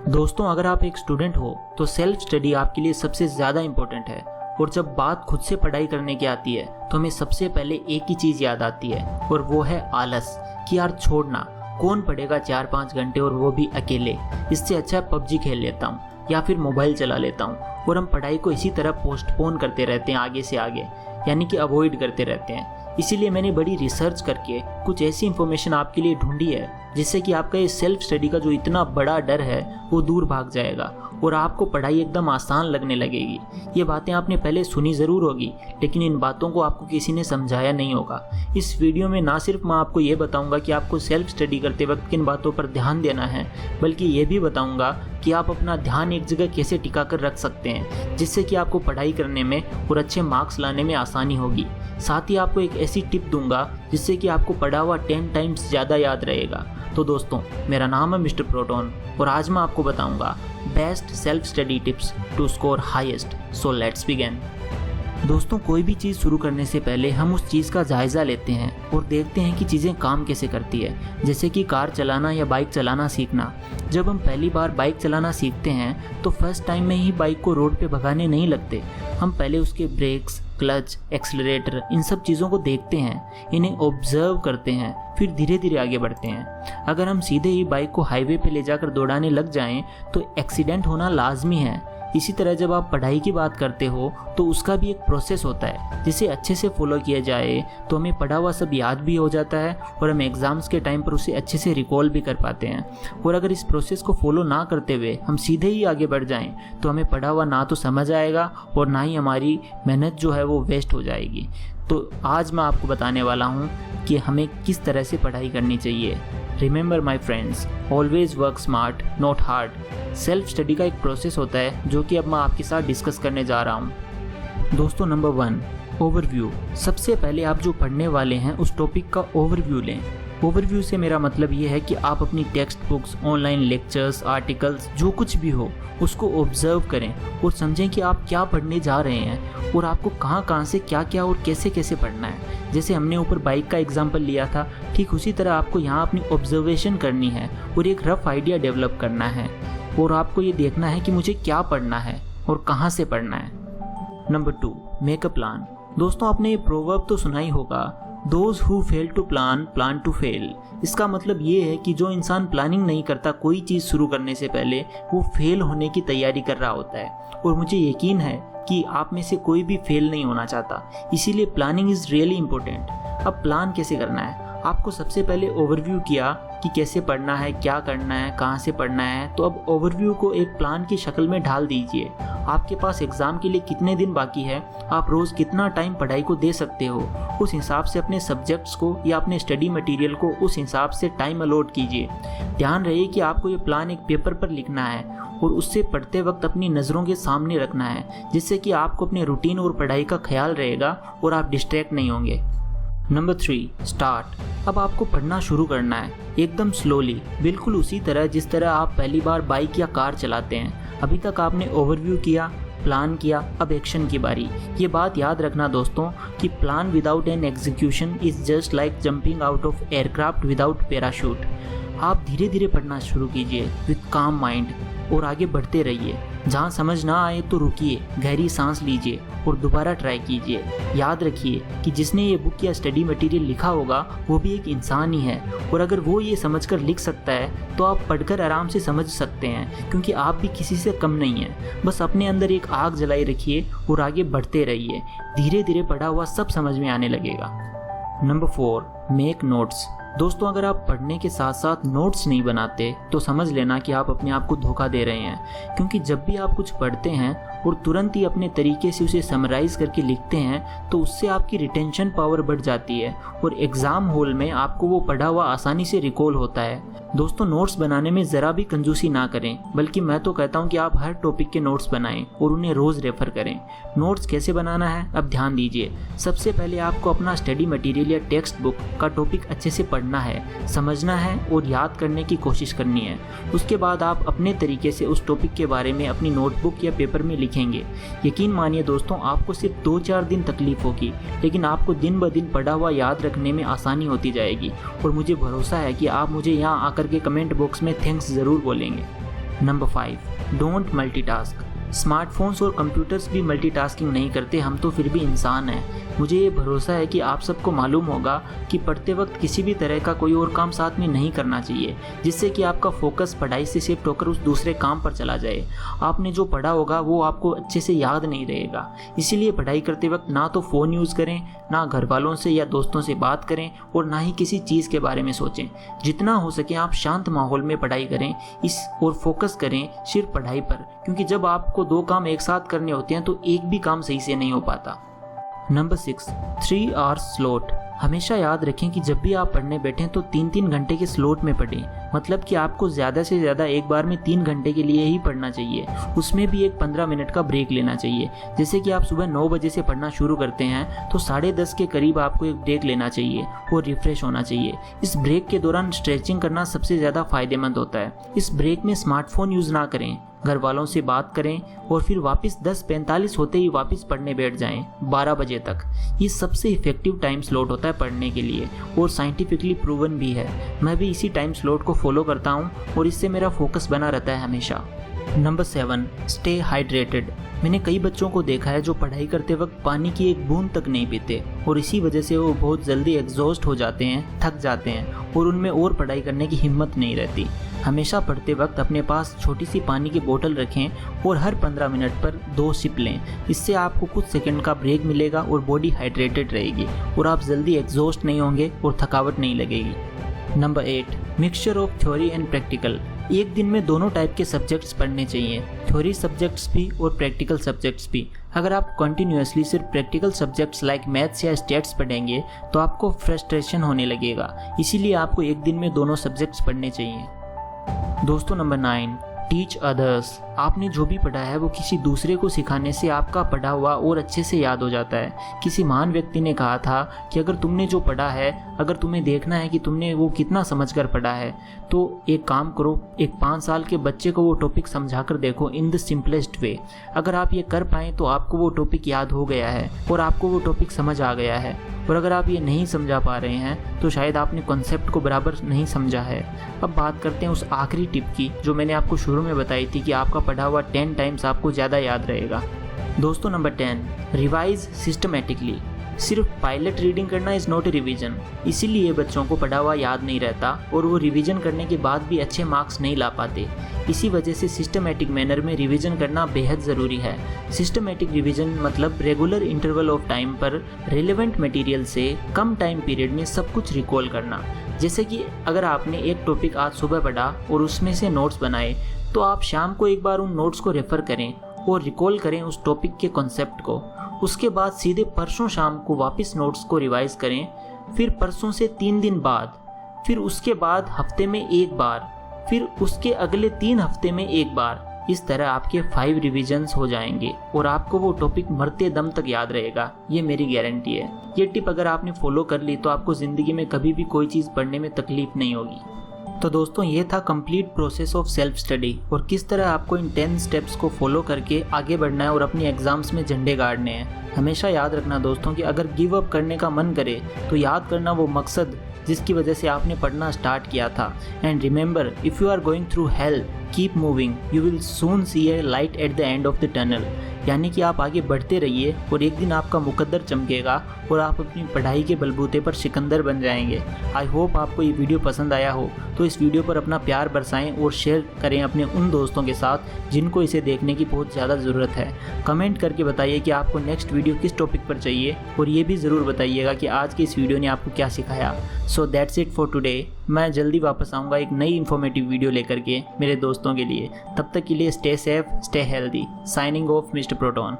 दोस्तों, अगर आप एक स्टूडेंट हो तो सेल्फ स्टडी आपके लिए सबसे ज़्यादा इम्पोर्टेंट है। और जब बात खुद से पढ़ाई करने की आती है तो हमें सबसे पहले एक ही चीज़ याद आती है और वो है आलस। कि यार छोड़ना, कौन पढ़ेगा 4-5 घंटे और वो भी अकेले। इससे अच्छा पबजी खेल लेता हूँ या फिर मोबाइल चला लेता हूँ। और हम पढ़ाई को इसी तरह पोस्टपोन करते रहते हैं आगे से आगे, यानी कि अवॉइड करते रहते हैं। इसीलिए मैंने बड़ी रिसर्च करके कुछ ऐसी इन्फॉर्मेशन आपके लिए ढूंढी है जिससे कि आपका ये सेल्फ स्टडी का जो इतना बड़ा डर है वो दूर भाग जाएगा और आपको पढ़ाई एकदम आसान लगने लगेगी। ये बातें आपने पहले सुनी ज़रूर होगी, लेकिन इन बातों को आपको किसी ने समझाया नहीं होगा। इस वीडियो में ना सिर्फ मैं आपको ये बताऊंगा कि आपको सेल्फ स्टडी करते वक्त किन बातों पर ध्यान देना है, बल्कि ये भी बताऊंगा कि आप अपना ध्यान एक जगह कैसे टिका कर रख सकते हैं जिससे कि आपको पढ़ाई करने में और अच्छे मार्क्स लाने में आसानी होगी। साथ ही आपको एक ऐसी टिप दूंगा जिससे कि आपको पढ़ा हुआ 10 टाइम्स ज़्यादा याद रहेगा। तो दोस्तों, मेरा नाम है मिस्टर प्रोटोन और आज मैं आपको बताऊंगा best self study tips to score highest. So let's begin. दोस्तों, कोई भी चीज़ शुरू करने से पहले हम उस चीज़ का जायज़ा लेते हैं और देखते हैं कि चीज़ें काम कैसे करती है। जैसे कि कार चलाना या बाइक चलाना सीखना। जब हम पहली बार बाइक चलाना सीखते हैं तो फर्स्ट टाइम में ही बाइक को रोड पे भगाने नहीं लगते। हम पहले उसके ब्रेक्स, क्लच, एक्सीलरेटर, इन सब चीज़ों को देखते हैं, इन्हें ऑब्जर्व करते हैं, फिर धीरे धीरे आगे बढ़ते हैं। अगर हम सीधे ही बाइक को हाईवे पे ले जाकर दौड़ाने लग जाएं तो एक्सीडेंट होना लाजमी है। इसी तरह जब आप पढ़ाई की बात करते हो तो उसका भी एक प्रोसेस होता है जिसे अच्छे से फॉलो किया जाए तो हमें पढ़ा हुआ सब याद भी हो जाता है और हम एग्ज़ाम्स के टाइम पर उसे अच्छे से रिकॉल भी कर पाते हैं। और अगर इस प्रोसेस को फॉलो ना करते हुए हम सीधे ही आगे बढ़ जाएं तो हमें पढ़ा हुआ ना तो समझ आएगा और ना ही हमारी मेहनत जो है वो वेस्ट हो जाएगी। तो आज मैं आपको बताने वाला हूँ कि हमें किस तरह से पढ़ाई करनी चाहिए। Remember my friends, always work smart not hard. Self study का एक प्रोसेस होता है जो कि अब मैं आपके साथ डिस्कस करने जा रहा हूँ। दोस्तों, नंबर 1, ओवरव्यू। सबसे पहले आप जो पढ़ने वाले हैं उस टॉपिक का ओवरव्यू लें। ओवरव्यू से मेरा मतलब ये है कि आप अपनी text books, online lectures, articles, जो कुछ भी हो उसको ऑब्जर्व करें और समझें कि आप क्या पढ़ने जा रहे हैं और आपको कहाँ कहाँ से क्या क्या और कैसे कैसे पढ़ना है। जैसे हमने ऊपर बाइक का एग्जाम्पल लिया था, ठीक उसी तरह आपको यहाँ अपनी ऑब्जर्वेशन करनी है और एक रफ आइडिया डेवलप करना है और आपको ये देखना है कि मुझे क्या पढ़ना है और कहाँ से पढ़ना है। Number 2, make a plan. दोस्तों, आपने ये प्रोवर्ब तो सुना ही होगा, Those who fail to plan plan to fail। इसका मतलब ये है कि जो इंसान प्लानिंग नहीं करता कोई चीज़ शुरू करने से पहले, वो फेल होने की तैयारी कर रहा होता है। और मुझे यकीन है कि आप में से कोई भी फेल नहीं होना चाहता, इसीलिए प्लानिंग इज़ रियली इम्पोर्टेंट। अब प्लान कैसे करना है? आपको सबसे पहले ओवरव्यू किया कि कैसे पढ़ना है, क्या करना है, कहाँ से पढ़ना है। तो अब ओवरव्यू को एक प्लान की शक्ल में ढाल दीजिए। आपके पास एग्ज़ाम के लिए कितने दिन बाकी है, आप रोज़ कितना टाइम पढ़ाई को दे सकते हो, उस हिसाब से अपने सब्जेक्ट्स को या अपने स्टडी मटेरियल को उस हिसाब से टाइम अलॉट कीजिए। ध्यान रहे कि आपको ये प्लान एक पेपर पर लिखना है और उससे पढ़ते वक्त अपनी नज़रों के सामने रखना है, जिससे कि आपको अपने रूटीन और पढ़ाई का ख्याल रहेगा और आप डिस्ट्रैक्ट नहीं होंगे। Number 3, start. अब आपको पढ़ना शुरू करना है एकदम स्लोली, बिल्कुल उसी तरह जिस तरह आप पहली बार बाइक या कार चलाते हैं। अभी तक आपने ओवरव्यू किया, प्लान किया, अब एक्शन की बारी। ये बात याद रखना दोस्तों कि plan without an execution is just like jumping out of aircraft without parachute. आप धीरे धीरे पढ़ना शुरू कीजिए विथ काम माइंड और आगे बढ़ते रहिए। जहाँ समझ ना आए तो रुकिए, गहरी सांस लीजिए और दोबारा ट्राई कीजिए। याद रखिए कि जिसने ये बुक या स्टडी मटेरियल लिखा होगा वो भी एक इंसान ही है और अगर वो ये समझकर लिख सकता है तो आप पढ़कर आराम से समझ सकते हैं, क्योंकि आप भी किसी से कम नहीं हैं। बस अपने अंदर एक आग जलाई रखिए और आगे बढ़ते रहिए। धीरे धीरे पढ़ा हुआ सब समझ में आने लगेगा। Number 4, make notes. दोस्तों, अगर आप पढ़ने के साथ साथ नोट्स नहीं बनाते तो समझ लेना कि आप अपने आप को धोखा दे रहे हैं, क्योंकि जब भी आप कुछ पढ़ते हैं और तुरंत ही अपने तरीके से उसे समराइज करके लिखते हैं तो उससे आपकी रिटेंशन पावर बढ़ जाती है और एग्ज़ाम हॉल में आपको वो पढ़ा हुआ आसानी से रिकॉल होता है। दोस्तों, नोट्स बनाने में ज़रा भी कंजूसी ना करें, बल्कि मैं तो कहता हूँ कि आप हर टॉपिक के नोट्स बनाएं और उन्हें रोज़ रेफ़र करें। नोट्स कैसे बनाना है, अब ध्यान दीजिए। सबसे पहले आपको अपना स्टडी मटेरियल या टेक्स्ट बुक का टॉपिक अच्छे से पढ़ना है, समझना है और याद करने की कोशिश करनी है। उसके बाद आप अपने तरीके से उस टॉपिक के बारे में अपनी नोटबुक या पेपर में लिखेंगे। यकीन मानिए दोस्तों, आपको सिर्फ 2-4 दिन तकलीफ होगी, लेकिन आपको दिन ब दिन पढ़ा हुआ याद रखने में आसानी होती जाएगी और मुझे भरोसा है कि आप मुझे यहाँ आकर के कमेंट बॉक्स में थैंक्स ज़रूर बोलेंगे। Number 5, don't multitask. स्मार्टफोन्स और कंप्यूटर्स भी मल्टीटास्किंग नहीं करते, हम तो फिर भी इंसान हैं। मुझे ये भरोसा है कि आप सबको मालूम होगा कि पढ़ते वक्त किसी भी तरह का कोई और काम साथ में नहीं करना चाहिए, जिससे कि आपका फोकस पढ़ाई से शिफ्ट होकर उस दूसरे काम पर चला जाए। आपने जो पढ़ा होगा वो आपको अच्छे से याद नहीं रहेगा। इसीलिए पढ़ाई करते वक्त ना तो फ़ोन यूज़ करें, ना घर वालों से या दोस्तों से बात करें और ना ही किसी चीज़ के बारे में सोचें। जितना हो सके आप शांत माहौल में पढ़ाई करें और फोकस करें सिर्फ पढ़ाई पर, क्योंकि जब आपको 2 काम एक साथ करने होते हैं तो एक भी काम सही से नहीं हो पाता। Number 6, 3 hours slot. हमेशा याद रखें कि जब भी आप पढ़ने बैठें तो 3-3 घंटे के स्लॉट में पढ़ें। मतलब कि आपको ज़्यादा से ज़्यादा एक बार में 3 घंटे के लिए ही पढ़ना चाहिए। उसमें भी एक 15 मिनट का ब्रेक लेना चाहिए। जैसे कि आप सुबह 9 बजे से पढ़ना शुरू करते हैं तो 10:30 के करीब आपको एक ब्रेक लेना चाहिए और रिफ्रेश होना चाहिए। इस ब्रेक के दौरान स्ट्रेचिंग करना सबसे ज़्यादा फ़ायदेमंद होता है। इस ब्रेक में स्मार्टफोन यूज़ ना करें, घर वालों से बात करें और फिर वापस 10:45 होते ही वापस पढ़ने बैठ जाएं 12 बजे तक। ये सबसे इफेक्टिव टाइम स्लॉट होता है पढ़ने के लिए और साइंटिफिकली प्रूवन भी है। मैं भी इसी टाइम स्लॉट को फॉलो करता हूँ और इससे मेरा फोकस बना रहता है हमेशा। Number 7, stay hydrated. मैंने कई बच्चों को देखा है जो पढ़ाई करते वक्त पानी की एक बूंद तक नहीं पीते और इसी वजह से वो बहुत जल्दी एग्जॉस्ट हो जाते हैं, थक जाते हैं और उनमें और पढ़ाई करने की हिम्मत नहीं रहती। हमेशा पढ़ते वक्त अपने पास छोटी सी पानी की बोतल रखें और हर 15 मिनट पर 2 सिप लें। इससे आपको कुछ सेकंड का ब्रेक मिलेगा और बॉडी हाइड्रेटेड रहेगी और आप जल्दी एग्जॉस्ट नहीं होंगे और थकावट नहीं लगेगी। Number 8, mixture of theory and practical. एक दिन में दोनों टाइप के सब्जेक्ट्स पढ़ने चाहिए, थ्योरी सब्जेक्ट्स भी और प्रैक्टिकल सब्जेक्ट्स भी। अगर आप कंटिन्यूअसली सिर्फ प्रैक्टिकल सब्जेक्ट्स लाइक मैथ्स या स्टैट्स पढ़ेंगे तो आपको फ्रस्ट्रेशन होने लगेगा। इसीलिए आपको एक दिन में दोनों सब्जेक्ट्स पढ़ने चाहिए। दोस्तों, नंबर 9, टीच अदर्स। आपने जो भी पढ़ा है वो किसी दूसरे को सिखाने से आपका पढ़ा हुआ और अच्छे से याद हो जाता है। किसी महान व्यक्ति ने कहा था कि अगर तुमने जो पढ़ा है, अगर तुम्हें देखना है कि तुमने वो कितना समझकर पढ़ा है, तो एक काम करो, एक 5 साल के बच्चे को वो टॉपिक समझा कर देखो इन द सिंपलेस्ट वे। अगर आप ये कर पाएँ तो आपको वो टॉपिक याद हो गया है और आपको वो टॉपिक समझ आ गया है। और अगर आप ये नहीं समझा पा रहे हैं तो शायद आपने कॉन्सेप्ट को बराबर नहीं समझा है। अब बात करते हैं उस आखिरी टिप की जो मैंने आपको शुरू में बताई थी कि आपका पढ़ा हुआ 10 टाइम्स आपको ज़्यादा याद रहेगा। दोस्तों, नंबर 10, रिवाइज सिस्टमेटिकली। सिर्फ पायलट रीडिंग करना इज़ नॉट ए रिवीजन। इसीलिए बच्चों को पढ़ा हुआ याद नहीं रहता और वो रिवीजन करने के बाद भी अच्छे मार्क्स नहीं ला पाते। इसी वजह से सिस्टमेटिक मैनर में रिवीजन करना बेहद ज़रूरी है। सिस्टमेटिक रिवीजन मतलब रेगुलर इंटरवल ऑफ टाइम पर रेलेवेंट मटेरियल से कम टाइम पीरियड में सब कुछ रिकॉल करना। जैसे कि अगर आपने एक टॉपिक आज सुबह पढ़ा और उसमें से नोट्स बनाए तो आप शाम को एक बार उन नोट्स को रेफ़र करें और रिकॉल करें उस टॉपिक के कॉन्सेप्ट को। उसके बाद सीधे परसों शाम को वापस नोट्स को रिवाइज करें, फिर परसों से 3 दिन बाद, फिर उसके बाद हफ्ते में एक बार, फिर उसके अगले 3 हफ्ते में एक बार। इस तरह आपके 5 रिविजन्स हो जाएंगे और आपको वो टॉपिक मरते दम तक याद रहेगा। ये मेरी गारंटी है। ये टिप अगर आपने फॉलो कर ली तो आपको ज़िंदगी में कभी भी कोई चीज़ पढ़ने में तकलीफ नहीं होगी। तो दोस्तों, ये था complete process of self study और किस तरह आपको इन 10 स्टेप्स को फॉलो करके आगे बढ़ना है और अपनी एग्जाम्स में झंडे गाड़ने हैं। हमेशा याद रखना दोस्तों कि अगर गिव अप करने का मन करे तो याद करना वो मकसद जिसकी वजह से आपने पढ़ना स्टार्ट किया था। And remember, if you are going through hell, keep moving, you will soon see a light at the end of the tunnel. यानी कि आप आगे बढ़ते रहिए और एक दिन आपका मुकद्दर चमकेगा और आप अपनी पढ़ाई के बलबूते पर सिकंदर बन जाएंगे। आई होप आपको ये वीडियो पसंद आया हो, तो इस वीडियो पर अपना प्यार बरसाएं और शेयर करें अपने उन दोस्तों के साथ जिनको इसे देखने की बहुत ज़्यादा ज़रूरत है। कमेंट करके बताइए कि आपको नेक्स्ट वीडियो किस टॉपिक पर चाहिए और ये भी ज़रूर बताइएगा कि आज की इस वीडियो ने आपको क्या सिखाया। So that's it for today. मैं जल्दी वापस आऊँगा एक नई इन्फॉर्मेटिव वीडियो लेकर के मेरे दोस्तों के लिए। तब तक के लिए stay safe, stay healthy. Signing off mister proton.